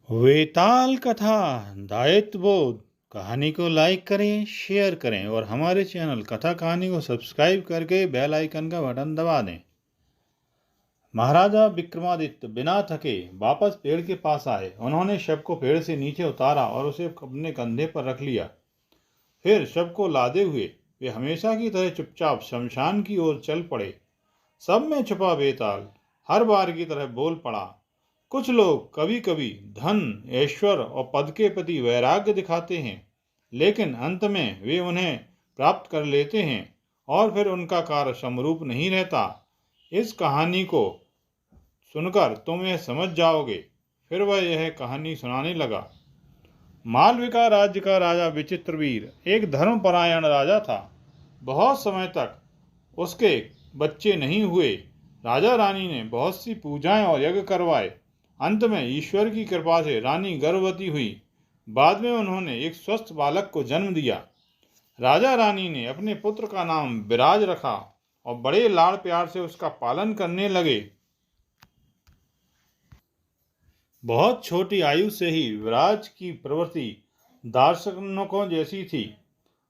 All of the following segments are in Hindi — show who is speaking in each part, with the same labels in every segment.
Speaker 1: वेताल कथा दायित्व बोध कहानी को लाइक करें, शेयर करें और हमारे चैनल कथा कहानी को सब्सक्राइब करके बेल आइकन का बटन दबा दें। महाराजा विक्रमादित्य बिना थके वापस पेड़ के पास आए। उन्होंने शव को पेड़ से नीचे उतारा और उसे अपने कंधे पर रख लिया। फिर शव को लादे हुए वे हमेशा की तरह चुपचाप शमशान की ओर चल पड़े। सब में छुपा वेताल हर बार की तरह बोल पड़ा। कुछ लोग कभी कभी धन, ऐश्वर्य और पद के प्रति वैराग्य दिखाते हैं, लेकिन अंत में वे उन्हें प्राप्त कर लेते हैं और फिर उनका कार्य समरूप नहीं रहता। इस कहानी को सुनकर तुम यह समझ जाओगे। फिर वह यह कहानी सुनाने लगा। मालविका राज्य का राजा विचित्रवीर एक धर्मपरायण राजा था। बहुत समय तक उसके बच्चे नहीं हुए। राजा रानी ने बहुत सी पूजाएं और यज्ञ करवाए। अंत में ईश्वर की कृपा से रानी गर्भवती हुई। बाद में उन्होंने एक स्वस्थ बालक को जन्म दिया। राजा रानी ने अपने पुत्र का नाम विराज रखा और बड़े लाड़ प्यार से उसका पालन करने लगे। बहुत छोटी आयु से ही विराज की प्रवृत्ति दार्शनिकों जैसी थी।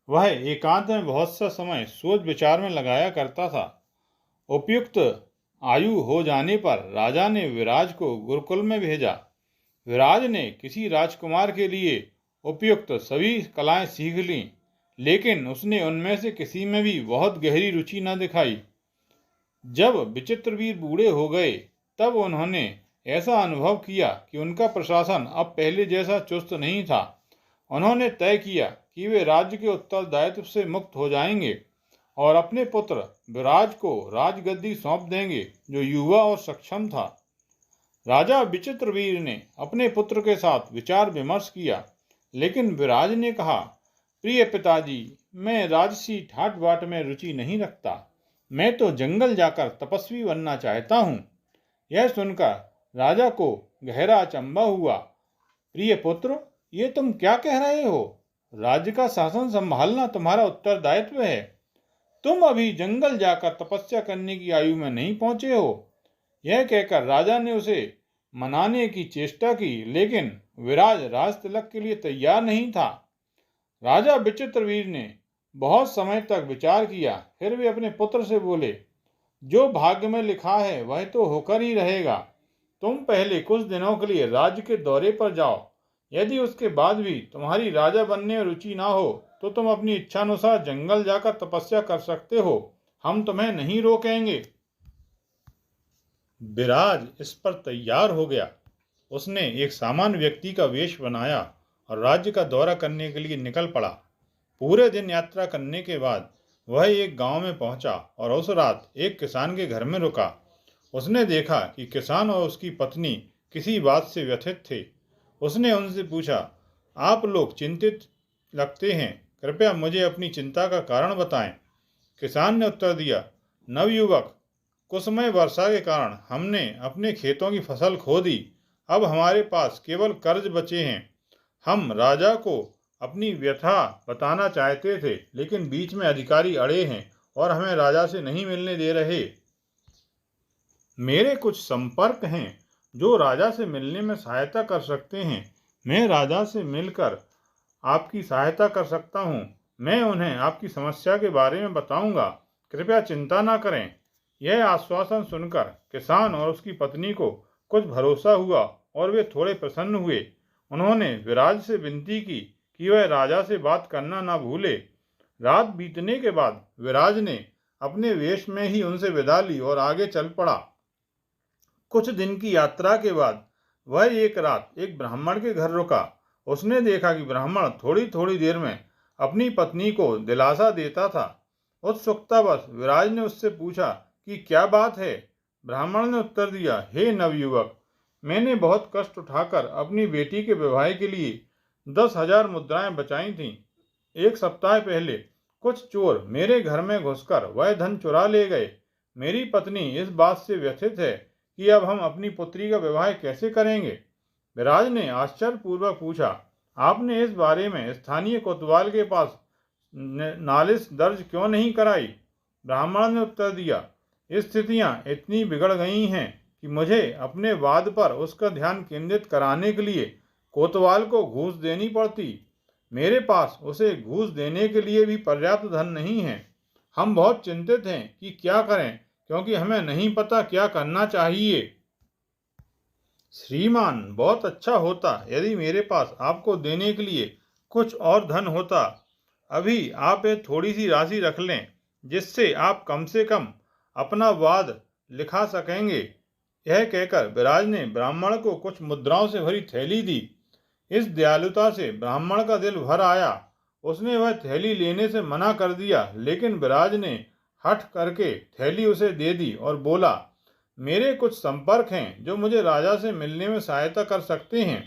Speaker 1: वह एकांत में बहुत सा समय सोच विचार में लगाया करता था। उपयुक्त आयु हो जाने पर राजा ने विराज को गुरुकुल में भेजा। विराज ने किसी राजकुमार के लिए उपयुक्त सभी कलाएं सीख लीं, लेकिन उसने उनमें से किसी में भी बहुत गहरी रुचि न दिखाई। जब विचित्रवीर बूढ़े हो गए तब उन्होंने ऐसा अनुभव किया कि उनका प्रशासन अब पहले जैसा चुस्त नहीं था। उन्होंने तय किया कि वे राज्य के उत्तरदायित्व से मुक्त हो जाएंगे और अपने पुत्र विराज को राजगद्दी सौंप देंगे, जो युवा और सक्षम था। राजा विचित्रवीर ने अपने पुत्र के साथ विचार विमर्श किया, लेकिन विराज ने कहा, प्रिय पिताजी, मैं राजसी ठाट बाट में रुचि नहीं रखता। मैं तो जंगल जाकर तपस्वी बनना चाहता हूँ। यह सुनकर राजा को गहरा अचंभा हुआ। प्रिय पुत्र, ये तुम क्या कह रहे हो? राज्य का शासन संभालना तुम्हारा उत्तरदायित्व है। तुम अभी जंगल जाकर तपस्या करने की आयु में नहीं पहुंचे हो। यह कहकर राजा ने उसे मनाने की चेष्टा की, लेकिन विराज राज तिलक के लिए तैयार नहीं था। राजा विचित्रवीर ने बहुत समय तक विचार किया। फिर वे अपने पुत्र से बोले, जो भाग्य में लिखा है वह तो होकर ही रहेगा। तुम पहले कुछ दिनों के लिए राज्य के दौरे पर जाओ। यदि उसके बाद भी तुम्हारी राजा बनने में रुचि ना हो तो तुम अपनी इच्छानुसार जंगल जाकर तपस्या कर सकते हो। हम तुम्हें नहीं रोकेंगे। विराज इस पर तैयार हो गया। उसने एक सामान्य व्यक्ति का वेश बनाया और राज्य का दौरा करने के लिए निकल पड़ा। पूरे दिन यात्रा करने के बाद वह एक गांव में पहुंचा और उस रात एक किसान के घर में रुका। उसने देखा कि किसान और उसकी पत्नी किसी बात से व्यथित थे। उसने उनसे पूछा, आप लोग चिंतित लगते हैं, कृपया मुझे अपनी चिंता का कारण बताएं। किसान ने उत्तर दिया, नवयुवक, कुसमय वर्षा के कारण हमने अपने खेतों की फसल खो दी। अब हमारे पास केवल कर्ज बचे हैं। हम राजा को अपनी व्यथा बताना चाहते थे, लेकिन बीच में अधिकारी अड़े हैं और हमें राजा से नहीं मिलने दे रहे। मेरे कुछ संपर्क हैं जो राजा से मिलने में सहायता कर सकते हैं। मैं राजा से मिलकर आपकी सहायता कर सकता हूँ। मैं उन्हें आपकी समस्या के बारे में बताऊंगा। कृपया चिंता न करें। यह आश्वासन सुनकर किसान और उसकी पत्नी को कुछ भरोसा हुआ और वे थोड़े प्रसन्न हुए। उन्होंने विराज से विनती की कि वह राजा से बात करना न भूले। रात बीतने के बाद विराज ने अपने वेश में ही उनसे विदा ली और आगे चल पड़ा। कुछ दिन की यात्रा के बाद वह एक रात एक ब्राह्मण के घर रुका। उसने देखा कि ब्राह्मण थोड़ी थोड़ी देर में अपनी पत्नी को दिलासा देता था। उत्सुकतावश विराज ने उससे पूछा कि क्या बात है। ब्राह्मण ने उत्तर दिया, हे नवयुवक, मैंने बहुत कष्ट उठाकर अपनी बेटी के विवाह के लिए 10,000 मुद्राएं बचाई थीं। एक सप्ताह पहले कुछ चोर मेरे घर में घुसकर वह धन चुरा ले गए। मेरी पत्नी इस बात से व्यथित है कि अब हम अपनी पुत्री का विवाह कैसे करेंगे। विराज ने आश्चर्यपूर्वक पूछा, आपने इस बारे में स्थानीय कोतवाल के पास नालिश दर्ज क्यों नहीं कराई? ब्राह्मण ने उत्तर दिया, स्थितियां इतनी बिगड़ गई हैं कि मुझे अपने वाद पर उसका ध्यान केंद्रित कराने के लिए कोतवाल को घूस देनी पड़ती। मेरे पास उसे घूस देने के लिए भी पर्याप्त धन नहीं है। हम बहुत चिंतित हैं कि क्या करें, क्योंकि हमें नहीं पता क्या करना चाहिए। श्रीमान, बहुत अच्छा होता यदि मेरे पास आपको देने के लिए कुछ और धन होता। अभी आप एक थोड़ी सी राशि रख लें, जिससे आप कम से कम अपना वाद लिखा सकेंगे। यह कहकर विराज ने ब्राह्मण को कुछ मुद्राओं से भरी थैली दी। इस दयालुता से ब्राह्मण का दिल भर आया। उसने वह थैली लेने से मना कर दिया, लेकिन विराज ने हठ करके थैली उसे दे दी और बोला, मेरे कुछ संपर्क हैं जो मुझे राजा से मिलने में सहायता कर सकते हैं।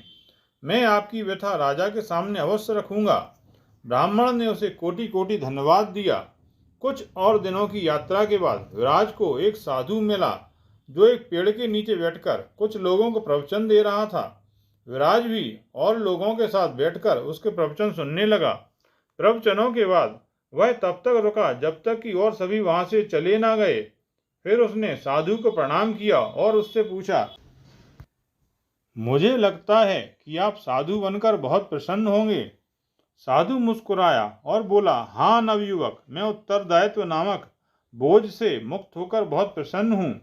Speaker 1: मैं आपकी व्यथा राजा के सामने अवश्य रखूंगा। ब्राह्मण ने उसे कोटि कोटि धन्यवाद दिया। कुछ और दिनों की यात्रा के बाद विराज को एक साधु मिला, जो एक पेड़ के नीचे बैठकर कुछ लोगों को प्रवचन दे रहा था। विराज भी और लोगों के साथ बैठकर उसके प्रवचन सुनने लगा। प्रवचनों के बाद वह तब तक रुका जब तक कि और सभी वहां से चले ना गए। फिर उसने साधु को प्रणाम किया और उससे पूछा, मुझे लगता है कि आप साधु बनकर बहुत प्रसन्न होंगे। साधु मुस्कुराया और बोला, हाँ नवयुवक, मैं उत्तरदायित्व नामक बोझ से मुक्त होकर बहुत प्रसन्न हूँ।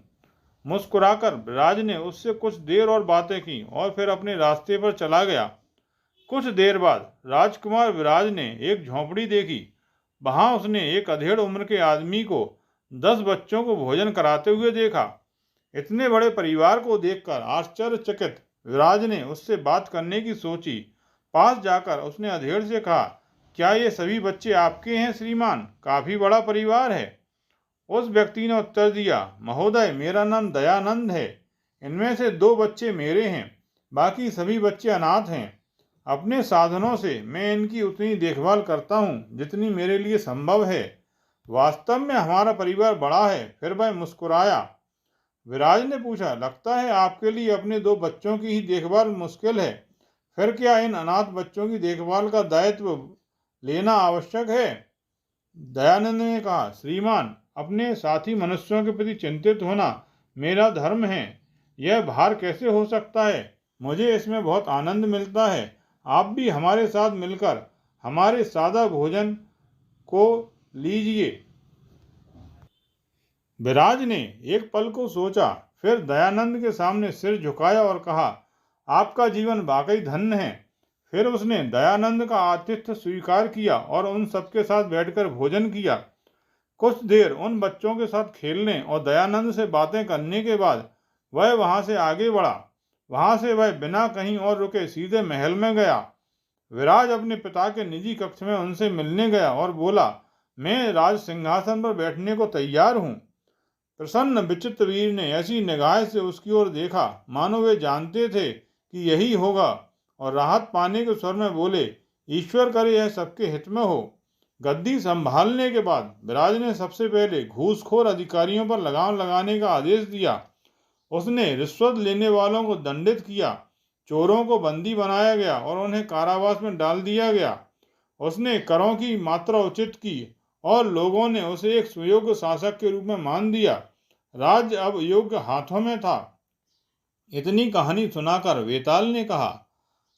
Speaker 1: मुस्कुराकर विराज ने उससे कुछ देर और बातें की और फिर अपने रास्ते पर चला गया। कुछ देर बाद राजकुमार विराज ने एक झोंपड़ी देखी। वहां उसने एक अधेड़ उम्र के आदमी को 10 बच्चों को भोजन कराते हुए देखा। इतने बड़े परिवार को देखकर आश्चर्यचकित विराज ने उससे बात करने की सोची। पास जाकर उसने अधेड़ से कहा, क्या ये सभी बच्चे आपके हैं श्रीमान? काफी बड़ा परिवार है। उस व्यक्ति ने उत्तर दिया, महोदय, मेरा नाम दयानंद है। इनमें से 2 बच्चे मेरे हैं, बाकी सभी बच्चे अनाथ हैं। अपने साधनों से मैं इनकी उतनी देखभाल करता हूँ जितनी मेरे लिए संभव है। वास्तव में हमारा परिवार बड़ा है। फिर वह मुस्कुराया। विराज ने पूछा, लगता है आपके लिए अपने 2 बच्चों की ही देखभाल मुश्किल है। फिर क्या इन अनाथ बच्चों की देखभाल का दायित्व लेना आवश्यक है? दयानंद ने कहा, श्रीमान, अपने साथी मनुष्यों के प्रति चिंतित होना मेरा धर्म है। यह भार कैसे हो सकता है? मुझे इसमें बहुत आनंद मिलता है। आप भी हमारे साथ मिलकर हमारे सादा भोजन को लीजिए। विराज ने एक पल को सोचा, फिर दयानंद के सामने सिर झुकाया और कहा, आपका जीवन वाकई धन्य है। फिर उसने दयानंद का आतिथ्य स्वीकार किया और उन सबके साथ बैठकर भोजन किया। कुछ देर उन बच्चों के साथ खेलने और दयानंद से बातें करने के बाद वह वहां से आगे बढ़ा। वहां से वह बिना कहीं और रुके सीधे महल में गया। विराज अपने पिता के निजी कक्ष में उनसे मिलने गया और बोला, मैं राज सिंहासन पर बैठने को तैयार हूँ। प्रसन्न विचित्रवीर ने ऐसी निगाह से उसकी ओर देखा मानो वे जानते थे कि यही होगा, और राहत पाने के स्वर में बोले, ईश्वर करे यह सबके हित में हो। गद्दी संभालने के बाद विराज ने सबसे पहले घूसखोर अधिकारियों पर लगाम लगाने का आदेश दिया। उसने रिश्वत लेने वालों को दंडित किया, चोरों को बंदी बनाया गया और उन्हें कारावास में डाल दिया गया। उसने करों की मात्रा उचित की और लोगों ने उसे एक सुयोग्य शासक के रूप में मान दिया। राज्य अब योग्य हाथों में था। इतनी कहानी सुनाकर वेताल ने कहा,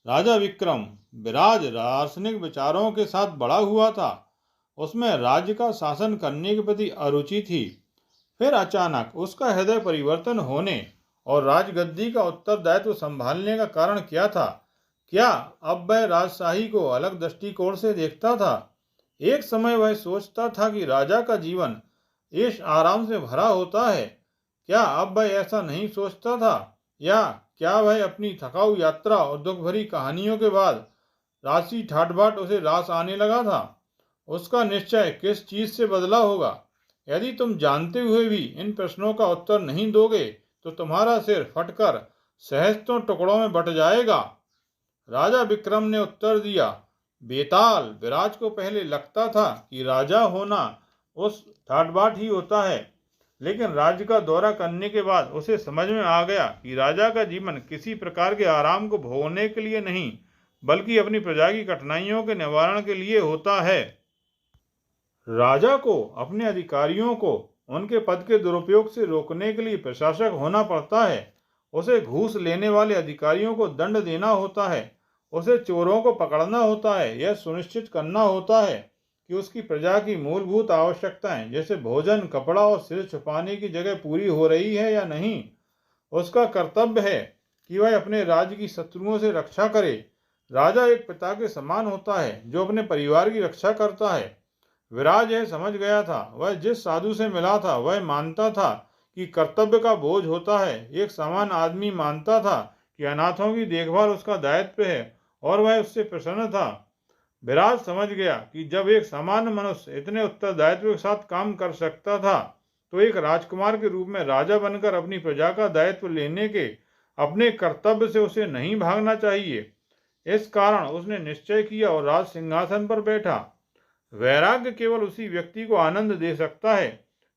Speaker 1: राजा विक्रम, विराज दार्शनिक विचारों के साथ बड़ा हुआ था। उसमें राज्य का शासन करने के प्रति अरुचि थी। फिर अचानक उसका हृदय परिवर्तन होने और राजगद्दी का उत्तरदायित्व संभालने का कारण क्या था? क्या अब वह राजशाही को अलग दृष्टिकोण से देखता था? एक समय वह सोचता था कि राजा का जीवन ऐश आराम से भरा होता है। क्या अब वह ऐसा नहीं सोचता था? या क्या वह अपनी थकाऊ यात्रा और दुख भरी कहानियों के बाद राशि ठाट-बाट उसे रास आने लगा था? उसका निश्चय किस चीज से बदला होगा? यदि तुम जानते हुए भी इन प्रश्नों का उत्तर नहीं दोगे तो तुम्हारा सिर फटकर सहस्त्रों टुकड़ों में बट जाएगा। राजा विक्रम ने उत्तर दिया, बेताल, विराज को पहले लगता था कि राजा होना उस ठाट-बाट ही होता है, लेकिन राज्य का दौरा करने के बाद उसे समझ में आ गया कि राजा का जीवन किसी प्रकार के आराम को भोगने के लिए नहीं, बल्कि अपनी प्रजा की कठिनाइयों के निवारण के लिए होता है। राजा को अपने अधिकारियों को उनके पद के दुरुपयोग से रोकने के लिए प्रशासक होना पड़ता है। उसे घूस लेने वाले अधिकारियों को दंड देना होता है उसे चोरों को पकड़ना होता है, यह सुनिश्चित करना होता है कि उसकी प्रजा की मूलभूत आवश्यकताएं जैसे भोजन, कपड़ा और सिर छुपाने की जगह पूरी हो रही है या नहीं। उसका कर्तव्य है कि वह अपने राज्य की शत्रुओं से रक्षा करे। राजा एक पिता के समान होता है जो अपने परिवार की रक्षा करता है। विराज यह समझ गया था। वह जिस साधु से मिला था वह मानता था कि कर्तव्य का बोझ होता है। एक समान आदमी मानता था कि अनाथों की देखभाल उसका दायित्व है और वह उससे प्रसन्न था। विराज समझ गया कि जब एक सामान्य मनुष्य इतने उत्तरदायित्व के साथ काम कर सकता था तो एक राजकुमार के रूप में राजा बनकर अपनी प्रजा का दायित्व लेने के अपने कर्तव्य से उसे नहीं भागना चाहिए। इस कारण उसने निश्चय किया और राज सिंहासन पर बैठा। वैराग्य केवल उसी व्यक्ति को आनंद दे सकता है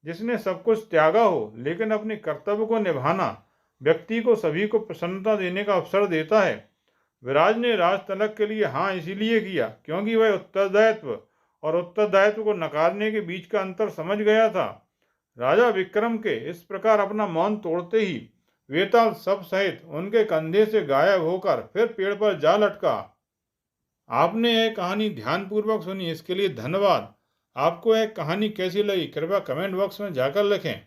Speaker 1: जिसने सब कुछ त्यागा हो, लेकिन अपने कर्तव्य को निभाना व्यक्ति को सभी को प्रसन्नता देने का अवसर देता है। विराज ने राज तलक के लिए हाँ इसीलिए किया क्योंकि वह उत्तरदायित्व और उत्तरदायित्व को नकारने के बीच का अंतर समझ गया था। राजा विक्रम के इस प्रकार अपना मौन तोड़ते ही वेताल सब सहित उनके कंधे से गायब होकर फिर पेड़ पर जा लटका। आपने यह कहानी ध्यानपूर्वक सुनी, इसके लिए धन्यवाद। आपको यह कहानी कैसी लगी कृपया कमेंट बॉक्स में जाकर लिखें।